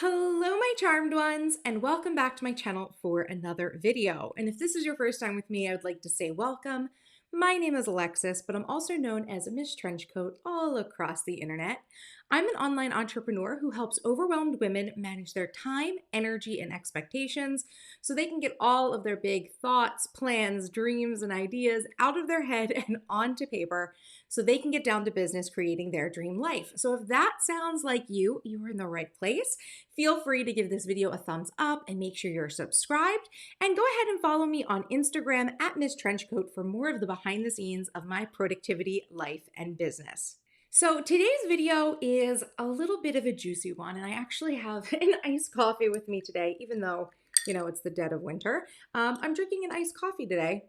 Hello, my charmed ones, and welcome back to my channel for another video. And if this is your first time with me, I would like to say welcome. My name is Alexis, but I'm also known as Miss Trenchcoat all across the internet. I'm an online entrepreneur who helps overwhelmed women manage their time, energy, and expectations so they can get all of their big thoughts, plans, dreams, and ideas out of their head and onto paper so they can get down to business creating their dream life. So if that sounds like you are in the right place. Feel free to give this video a thumbs up and make sure you're subscribed. And go ahead and follow me on Instagram at MissTrenchcoat for more of the behind the scenes of my productivity, life, and business. So today's video is a little bit of a juicy one, and I actually have an iced coffee with me today, even though, it's the dead of winter. I'm drinking an iced coffee today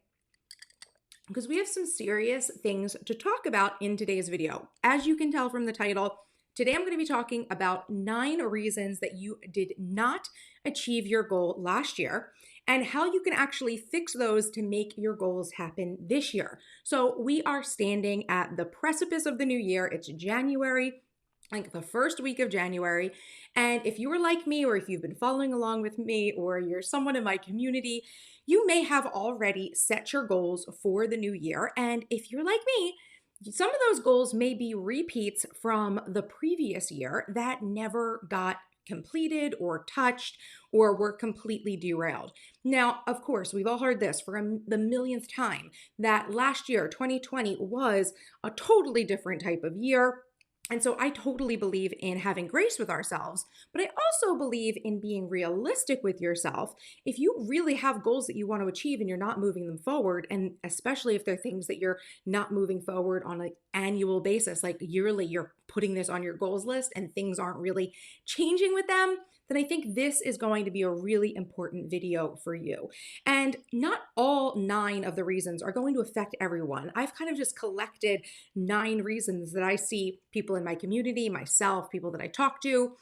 because we have some serious things to talk about in today's video. As you can tell from the title, today I'm going to be talking about 9 reasons that you did not achieve your goal last year and how you can actually fix those to make your goals happen this year. So we are standing at the precipice of the new year. It's January, like the first week of January. And if you were like me, or if you've been following along with me, or you're someone in my community, you may have already set your goals for the new year. And if you're like me, some of those goals may be repeats from the previous year that never got completed or touched or were completely derailed. Now, of course, we've all heard this for the millionth time that last year, 2020, was a totally different type of year. And so I totally believe in having grace with ourselves, but I also believe in being realistic with yourself. If you really have goals that you want to achieve and you're not moving them forward, and especially if they're things that you're not moving forward on an annual basis, like yearly, you're putting this on your goals list and things aren't really changing with them, then I think this is going to be a really important video for you. And not all 9 of the reasons are going to affect everyone. I've kind of just collected 9 reasons that I see people in my community, myself, people that I talk to,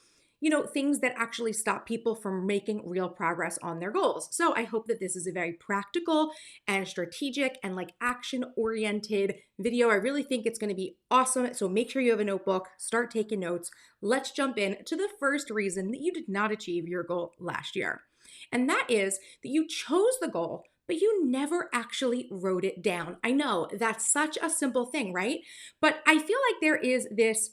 things that actually stop people from making real progress on their goals. So I hope that this is a very practical and strategic and action-oriented video. I really think it's going to be awesome. So make sure you have a notebook, start taking notes. Let's jump in to the first reason that you did not achieve your goal last year. And that is that you chose the goal, but you never actually wrote it down. I know that's such a simple thing, right? But I feel like there is this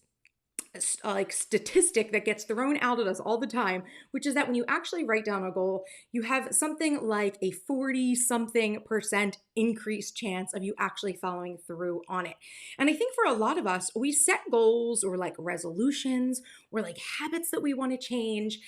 statistic that gets thrown out at us all the time, which is that when you actually write down a goal, you have something like a 40-something% increased chance of you actually following through on it. And I think for a lot of us, we set goals or resolutions or habits that we want to change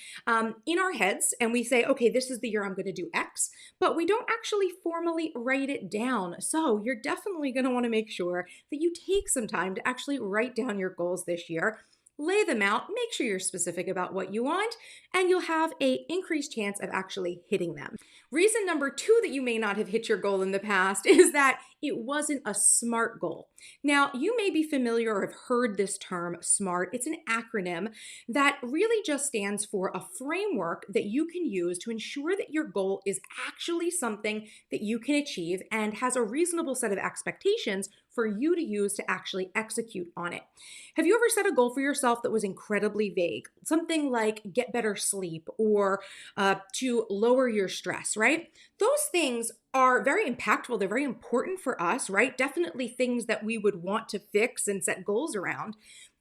in our heads, and we say, okay, this is the year I'm going to do X, but we don't actually formally write it down. So you're definitely going to want to make sure that you take some time to actually write down your goals this year. Lay them out, make sure you're specific about what you want, and you'll have an increased chance of actually hitting them. Reason number 2 that you may not have hit your goal in the past is that it wasn't a SMART goal. Now, you may be familiar or have heard this term SMART. It's an acronym that really just stands for a framework that you can use to ensure that your goal is actually something that you can achieve and has a reasonable set of expectations for you to use to actually execute on it. Have you ever set a goal for yourself that was incredibly vague? Something like get better sleep or to lower your stress, right? Those things are very impactful. They're very important for us, right? Definitely things that we would want to fix and set goals around.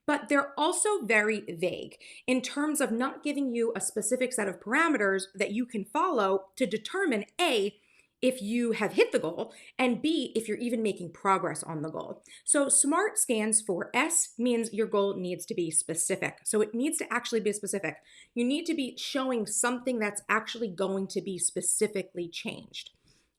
But they're also very vague in terms of not giving you a specific set of parameters that you can follow to determine A, if you have hit the goal, and B, if you're even making progress on the goal. So SMART stands for S, means your goal needs to be specific. So it needs to actually be specific. You need to be showing something that's actually going to be specifically changed.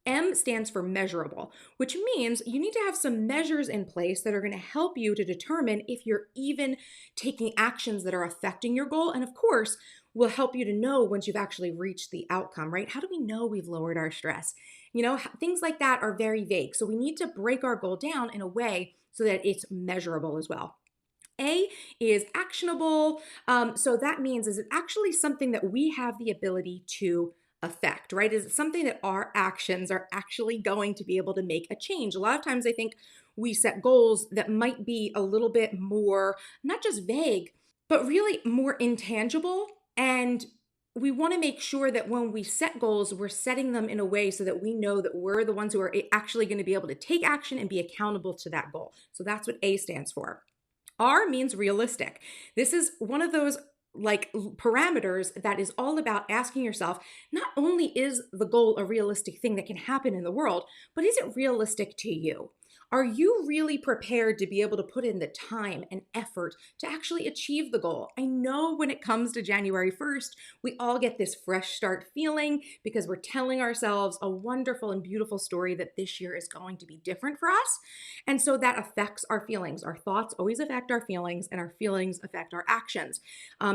M stands for measurable, which means you need to have some measures in place that are going to help you to determine if you're even taking actions that are affecting your goal. And of course, will help you to know once you've actually reached the outcome, right? How do we know we've lowered our stress? Things like that are very vague. So we need to break our goal down in a way so that it's measurable as well. A is actionable. So that means, is it actually something that we have the ability to affect, right? Is it something that our actions are actually going to be able to make a change? A lot of times I think we set goals that might be a little bit more, not just vague, but really more intangible And we want to make sure that when we set goals, we're setting them in a way so that we know that we're the ones who are actually going to be able to take action and be accountable to that goal. So that's what A stands for. R means realistic. This is one of those like parameters that is all about asking yourself, not only is the goal a realistic thing that can happen in the world, but is it realistic to you? Are you really prepared to be able to put in the time and effort to actually achieve the goal? I know when it comes to January 1st, we all get this fresh start feeling because we're telling ourselves a wonderful and beautiful story that this year is going to be different for us. And so that affects our feelings. Our thoughts always affect our feelings, and our feelings affect our actions.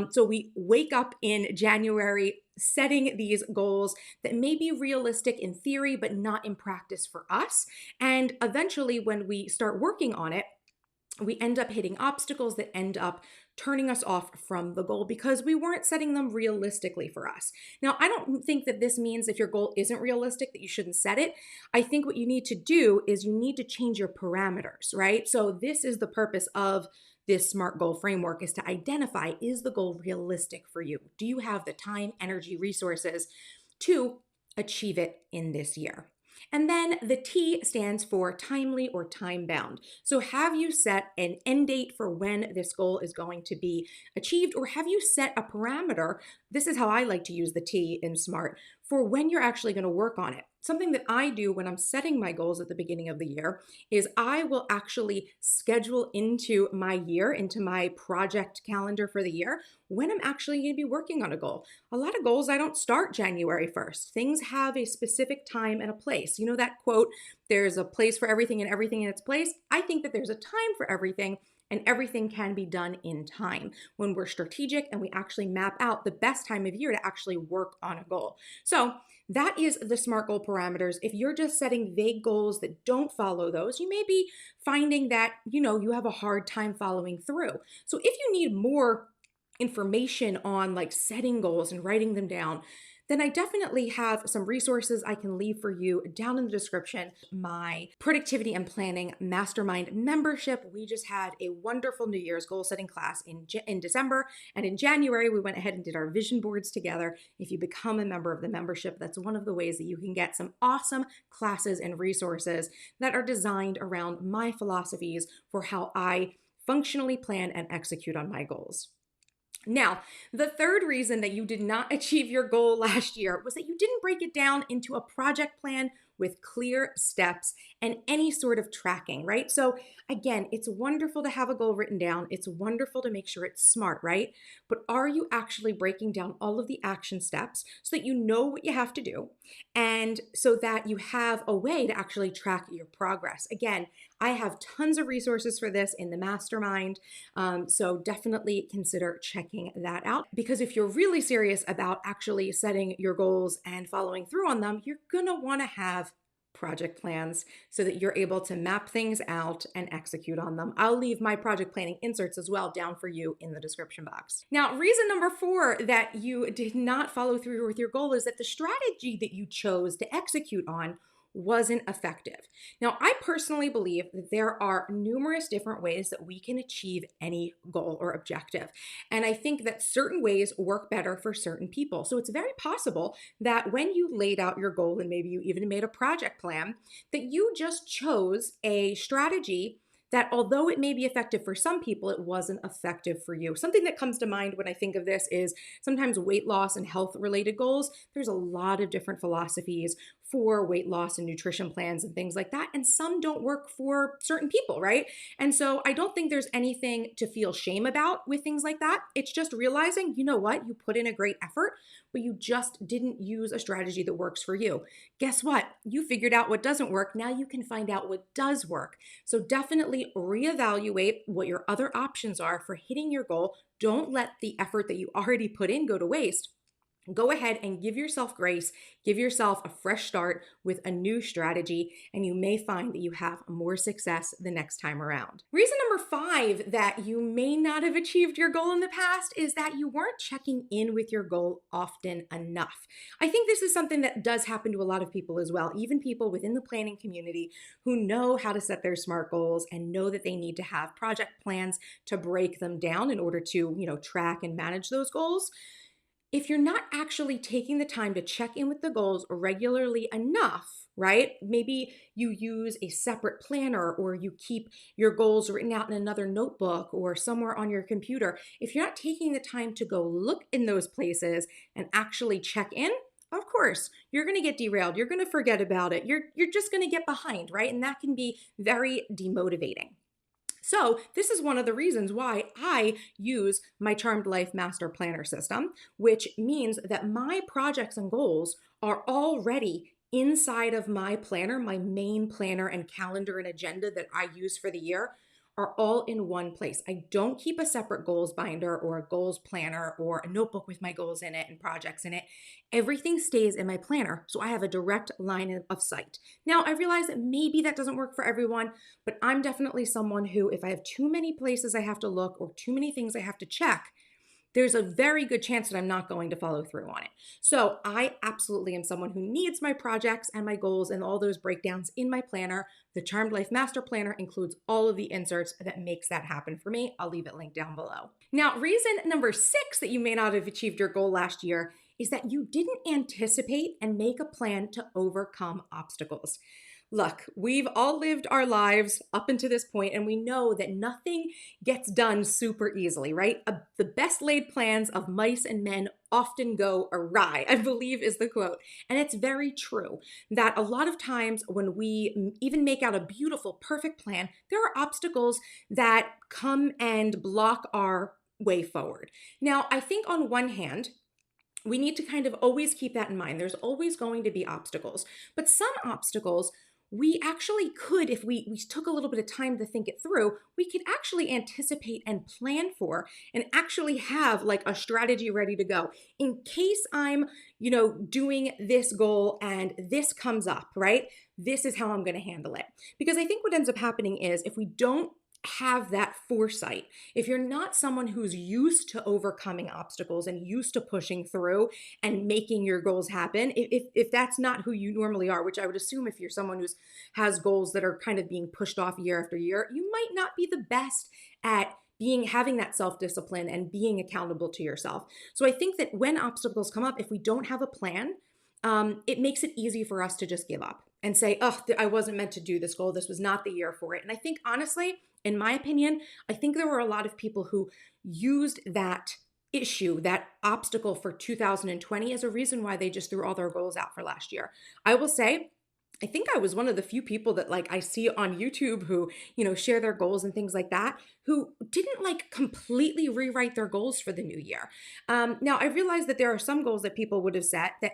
So we wake up in January setting these goals that may be realistic in theory, but not in practice for us. And eventually, when we start working on it, we end up hitting obstacles that end up turning us off from the goal because we weren't setting them realistically for us. Now, I don't think that this means if your goal isn't realistic that you shouldn't set it. I think what you need to do is you need to change your parameters, right? So this is the purpose of this SMART goal framework, is to identify, is the goal realistic for you? Do you have the time, energy, resources to achieve it in this year? And then the T stands for timely or time bound. So have you set an end date for when this goal is going to be achieved, or have you set a parameter? This is how I like to use the T in SMART, for when you're actually going to work on it. Something that I do when I'm setting my goals at the beginning of the year is I will actually schedule into my year, into my project calendar for the year, when I'm actually going to be working on a goal. A lot of goals I don't start January 1st. Things have a specific time and a place. You know that quote, there's a place for everything and everything in its place? I think that there's a time for everything, and everything can be done in time when we're strategic and we actually map out the best time of year to actually work on a goal. So that is the SMART goal parameters. If you're just setting vague goals that don't follow those, you may be finding that, you have a hard time following through. So if you need more information on like setting goals and writing them down, then I definitely have some resources I can leave for you down in the description. My productivity and planning mastermind membership. We just had a wonderful New Year's goal setting class in December. And in January, we went ahead and did our vision boards together. If you become a member of the membership, that's one of the ways that you can get some awesome classes and resources that are designed around my philosophies for how I functionally plan and execute on my goals. Now, the third reason that you did not achieve your goal last year was that you didn't break it down into a project plan with clear steps and any sort of tracking, right? So again, it's wonderful to have a goal written down. It's wonderful to make sure it's SMART, right? But are you actually breaking down all of the action steps so that you know what you have to do and so that you have a way to actually track your progress? Again, I have tons of resources for this in the mastermind. So definitely consider checking that out, because if you're really serious about actually setting your goals and following through on them, you're going to want to have project plans so that you're able to map things out and execute on them. I'll leave my project planning inserts as well down for you in the description box. Now, reason number 4 that you did not follow through with your goal is that the strategy that you chose to execute on wasn't effective. Now, I personally believe that there are numerous different ways that we can achieve any goal or objective. And I think that certain ways work better for certain people. So it's very possible that when you laid out your goal and maybe you even made a project plan, that you just chose a strategy that although it may be effective for some people, it wasn't effective for you. Something that comes to mind when I think of this is sometimes weight loss and health related goals. There's a lot of different philosophies for weight loss and nutrition plans and things like that. And some don't work for certain people, right? And so I don't think there's anything to feel shame about with things like that. It's just realizing, you know what, you put in a great effort, but you just didn't use a strategy that works for you. Guess what? You figured out what doesn't work. Now you can find out what does work. So definitely reevaluate what your other options are for hitting your goal. Don't let the effort that you already put in go to waste. Go ahead and give yourself grace, give yourself a fresh start with a new strategy, and you may find that you have more success the next time around. Reason number 5 that you may not have achieved your goal in the past is that you weren't checking in with your goal often enough. I think this is something that does happen to a lot of people as well, even people within the planning community who know how to set their SMART goals and know that they need to have project plans to break them down in order to, track and manage those goals. If you're not actually taking the time to check in with the goals regularly enough, right? Maybe you use a separate planner or you keep your goals written out in another notebook or somewhere on your computer. If you're not taking the time to go look in those places and actually check in, of course, you're going to get derailed. You're going to forget about it. You're just going to get behind, right? And that can be very demotivating. So, this is one of the reasons why I use my Charmed Life Master Planner system, which means that my projects and goals are already inside of my planner, my main planner and calendar and agenda that I use for the year are all in one place. I don't keep a separate goals binder or a goals planner or a notebook with my goals in it and projects in it. Everything stays in my planner, so I have a direct line of sight. Now, I realize that maybe that doesn't work for everyone, but I'm definitely someone who, if I have too many places I have to look or too many things I have to check, there's a very good chance that I'm not going to follow through on it. So I absolutely am someone who needs my projects and my goals and all those breakdowns in my planner. The Charmed Life Master Planner includes all of the inserts that makes that happen for me. I'll leave it linked down below. Now, reason number 6 that you may not have achieved your goal last year is that you didn't anticipate and make a plan to overcome obstacles. Look, we've all lived our lives up until this point, and we know that nothing gets done super easily, right? The best laid plans of mice and men often go awry, I believe is the quote. And it's very true that a lot of times when we even make out a beautiful, perfect plan, there are obstacles that come and block our way forward. Now, I think on one hand, we need to kind of always keep that in mind. There's always going to be obstacles, but some obstacles we actually could, if we took a little bit of time to think it through, we could actually anticipate and plan for and actually have like a strategy ready to go in case I'm, doing this goal and this comes up, right? This is how I'm going to handle it. Because I think what ends up happening is if we don't have that foresight, if you're not someone who's used to overcoming obstacles and used to pushing through and making your goals happen, if that's not who you normally are, which I would assume if you're someone who's has goals that are kind of being pushed off year after year, you might not be the best at having that self-discipline and being accountable to yourself. So I think that when obstacles come up, if we don't have a plan, it makes it easy for us to just give up and say, oh, I wasn't meant to do this goal. This was not the year for it. And I think honestly, in my opinion, I think there were a lot of people who used that issue, that obstacle for 2020 as a reason why they just threw all their goals out for last year. I will say, I think I was one of the few people that like I see on YouTube who, share their goals and things like that, who didn't like completely rewrite their goals for the new year. Now I realize that there are some goals that people would have set that,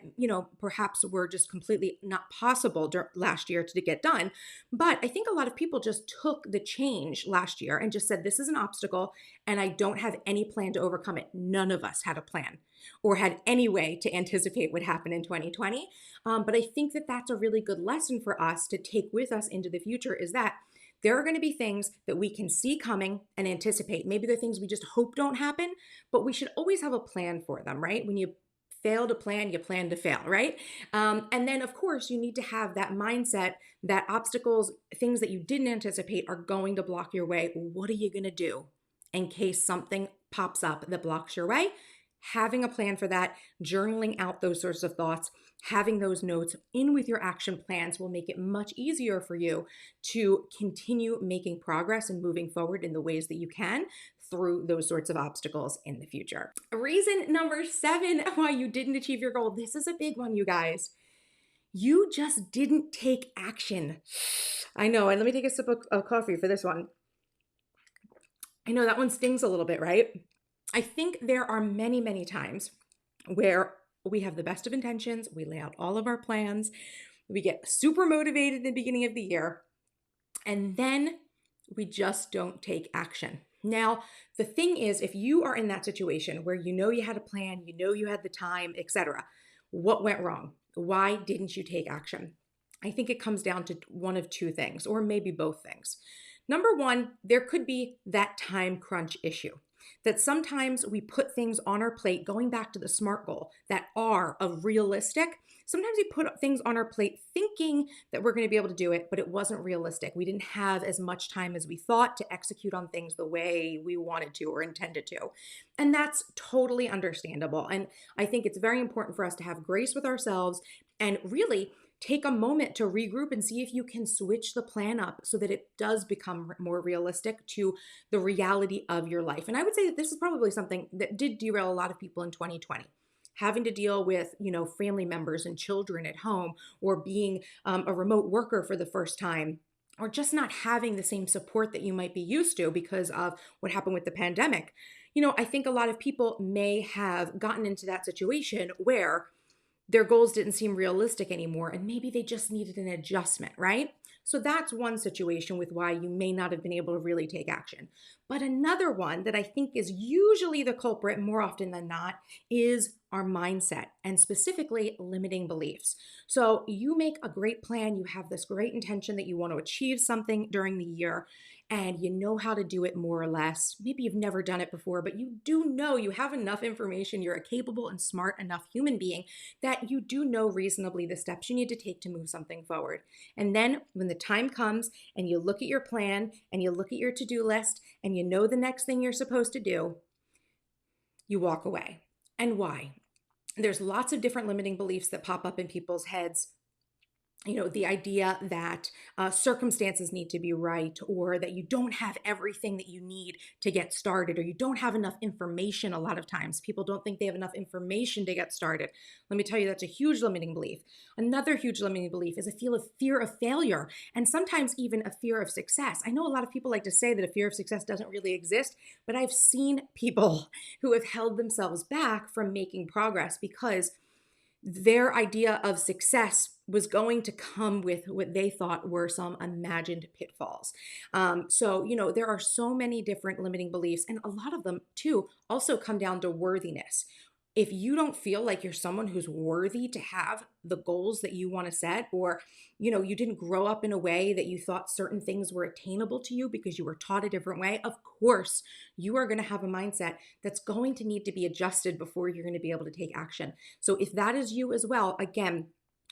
perhaps were just completely not possible last year to get done. But I think a lot of people just took the change last year and just said, this is an obstacle and I don't have any plan to overcome it. None of us had a plan or had any way to anticipate what happened in 2020. But I think that that's a really good lesson for us to take with us into the future is that there are going to be things that we can see coming and anticipate. Maybe they're things we just hope don't happen, but we should always have a plan for them, right? When you fail to plan, you plan to fail, right? And then, of course, you need to have that mindset that obstacles, things that you didn't anticipate are going to block your way. What are you going to do in case something pops up that blocks your way? Having a plan for that, journaling out those sorts of thoughts, having those notes in with your action plans will make it much easier for you to continue making progress and moving forward in the ways that you can through those sorts of obstacles in the future. Reason number 7 why you didn't achieve your goal. This is a big one, you guys. You just didn't take action. I know, and let me take a sip of coffee for this one. I know that one stings a little bit, right? I think there are many, many times where we have the best of intentions, we lay out all of our plans, we get super motivated at the beginning of the year, and then we just don't take action. Now, the thing is, if you are in that situation where you had a plan, you had the time, etc., what went wrong? Why didn't you take action? I think it comes down to one of two things, or maybe both things. Number one, there could be that time crunch issue. that sometimes we put things on our plate, going back to the SMART goal, that are of realistic. Sometimes we put things on our plate thinking that we're going to be able to do it, but it wasn't realistic. We didn't have as much time as we thought to execute on things the way we wanted to or intended to. And that's totally understandable. And I think it's very important for us to have grace with ourselves and really take a moment to regroup and see if you can switch the plan up so that it does become more realistic to the reality of your life. And I would say that this is probably something that did derail a lot of people in 2020. Having to deal with, family members and children at home, or being a remote worker for the first time, or just not having the same support that you might be used to because of what happened with the pandemic. I think a lot of people may have gotten into that situation where their goals didn't seem realistic anymore, and maybe they just needed an adjustment, right? So that's one situation with why you may not have been able to really take action. But another one that I think is usually the culprit more often than not is our mindset, and specifically limiting beliefs. So you make a great plan, you have this great intention that you want to achieve something during the year, and you know how to do it more or less. Maybe you've never done it before, but you do know you have enough information. You're a capable and smart enough human being that you do know reasonably the steps you need to take to move something forward. And then when the time comes and you look at your plan and you look at your to-do list and you know the next thing you're supposed to do, you walk away. And why? There's lots of different limiting beliefs that pop up in people's heads. The idea that circumstances need to be right, or that you don't have everything that you need to get started, or you don't have enough information. A lot of times people don't think they have enough information to get started. Let me tell you, that's a huge limiting belief. Another huge limiting belief is a fear of failure, and sometimes even a fear of success. I know a lot of people like to say that a fear of success doesn't really exist, but I've seen people who have held themselves back from making progress because their idea of success was going to come with what they thought were some imagined pitfalls. So, there are so many different limiting beliefs, and a lot of them, too, also come down to worthiness. If you don't feel like you're someone who's worthy to have the goals that you want to set, or, you didn't grow up in a way that you thought certain things were attainable to you because you were taught a different way, of course, you are going to have a mindset that's going to need to be adjusted before you're going to be able to take action. So if that is you as well, again,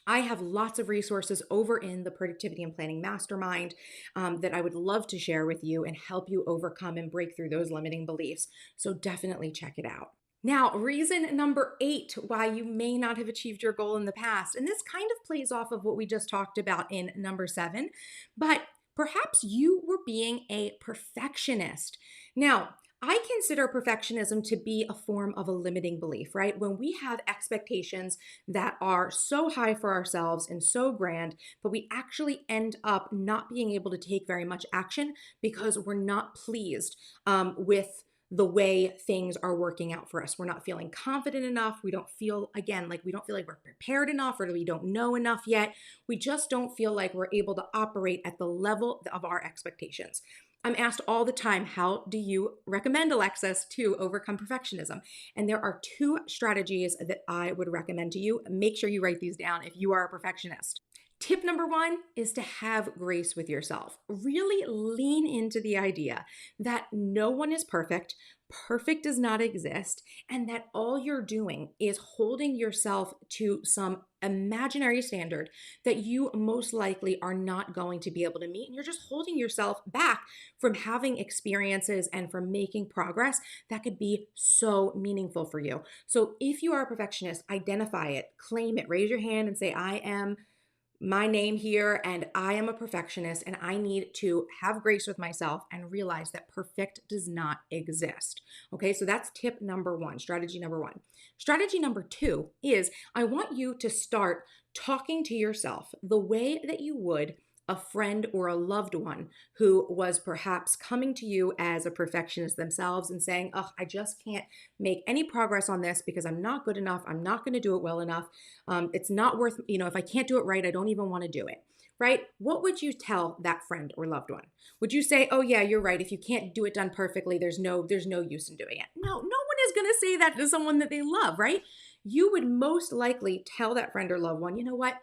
I have lots of resources over in the Productivity and Planning Mastermind that I would love to share with you and help you overcome and break through those limiting beliefs. So definitely check it out. Now, reason number 8 why you may not have achieved your goal in the past, and this kind of plays off of what we just talked about in number 7, but perhaps you were being a perfectionist. Now, I consider perfectionism to be a form of a limiting belief, right? When we have expectations that are so high for ourselves and so grand, but we actually end up not being able to take very much action because we're not pleased with the way things are working out for us. We're not feeling confident enough. We don't feel, again, like we don't feel like we're prepared enough, or we don't know enough yet. We just don't feel like we're able to operate at the level of our expectations. I'm asked all the time, how do you recommend, Alexis, to overcome perfectionism? And there are 2 strategies that I would recommend to you. Make sure you write these down if you are a perfectionist. Tip number 1 is to have grace with yourself. Really lean into the idea that no one is perfect, perfect does not exist, and that all you're doing is holding yourself to some imaginary standard that you most likely are not going to be able to meet. And you're just holding yourself back from having experiences and from making progress that could be so meaningful for you. So if you are a perfectionist, identify it, claim it, raise your hand and say, I am my name here, and I am a perfectionist, and I need to have grace with myself and realize that perfect does not exist. Okay, so that's tip number 1, strategy number 1. Strategy number 2 is I want you to start talking to yourself the way that you would a friend or a loved one who was perhaps coming to you as a perfectionist themselves and saying, oh, I just can't make any progress on this because I'm not good enough. I'm not going to do it well enough. It's not worth, if I can't do it right, I don't even want to do it. Right? What would you tell that friend or loved one? Would you say, oh yeah, you're right. If you can't do it done perfectly, there's no use in doing it. No one is going to say that to someone that they love, right? You would most likely tell that friend or loved one, you know what?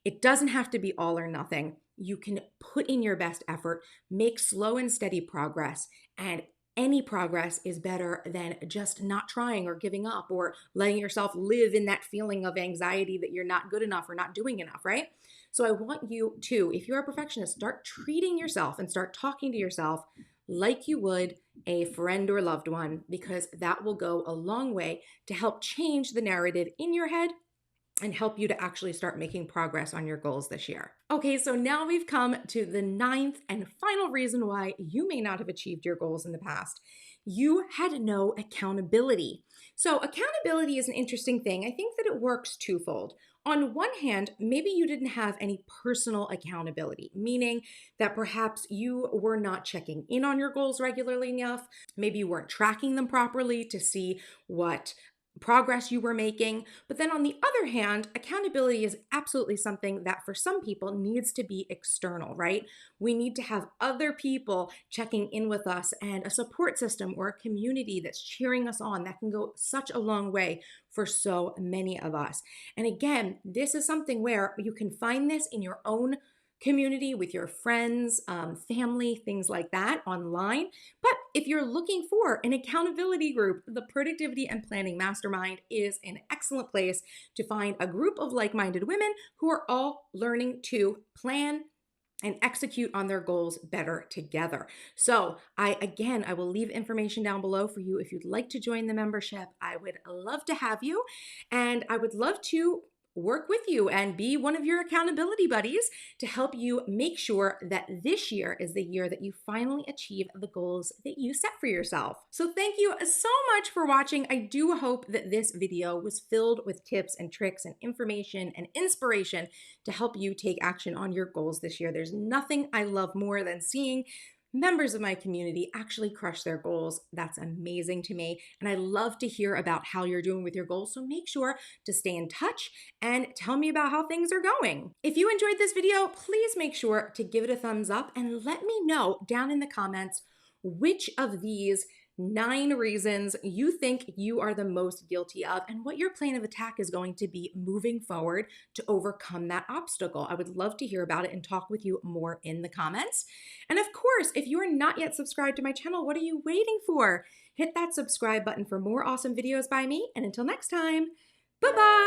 It doesn't have to be all or nothing. You can put in your best effort, make slow and steady progress, and Any progress is better than just not trying or giving up or letting yourself live in that feeling of anxiety that you're not good enough or not doing enough, right? So I want you to, if you're a perfectionist, start treating yourself and start talking to yourself like you would a friend or loved one, because that will go a long way to help change the narrative in your head and help you to actually start making progress on your goals this year. Okay, so now we've come to the ninth and final reason why you may not have achieved your goals in the past. You had no accountability. So, accountability is an interesting thing. I think that it works twofold. On one hand, maybe you didn't have any personal accountability, meaning that perhaps you were not checking in on your goals regularly enough. Maybe you weren't tracking them properly to see what progress you were making. But then on the other hand, accountability is absolutely something that for some people needs to be external, right? We need to have other people checking in with us and a support system or a community that's cheering us on. That can go such a long way for so many of us. And again, this is something where you can find this in your own community with your friends, family, things like that online. But if you're looking for an accountability group, the Productivity and Planning Mastermind is an excellent place to find a group of like-minded women who are all learning to plan and execute on their goals better together. So I will leave information down below for you if you'd like to join the membership. I would love to have you, and I would love to work with you and be one of your accountability buddies to help you make sure that this year is the year that you finally achieve the goals that you set for yourself. So thank you so much for watching. I do hope that this video was filled with tips and tricks and information and inspiration to help you take action on your goals this year. There's nothing I love more than seeing members of my community actually crush their goals. That's amazing to me. And I love to hear about how you're doing with your goals. So make sure to stay in touch and tell me about how things are going. If you enjoyed this video, please make sure to give it a thumbs up and let me know down in the comments which of these 9 reasons you think you are the most guilty of and what your plan of attack is going to be moving forward to overcome that obstacle. I would love to hear about it and talk with you more in the comments. And of course, if you are not yet subscribed to my channel, what are you waiting for? Hit that subscribe button for more awesome videos by me. And until next time, bye-bye.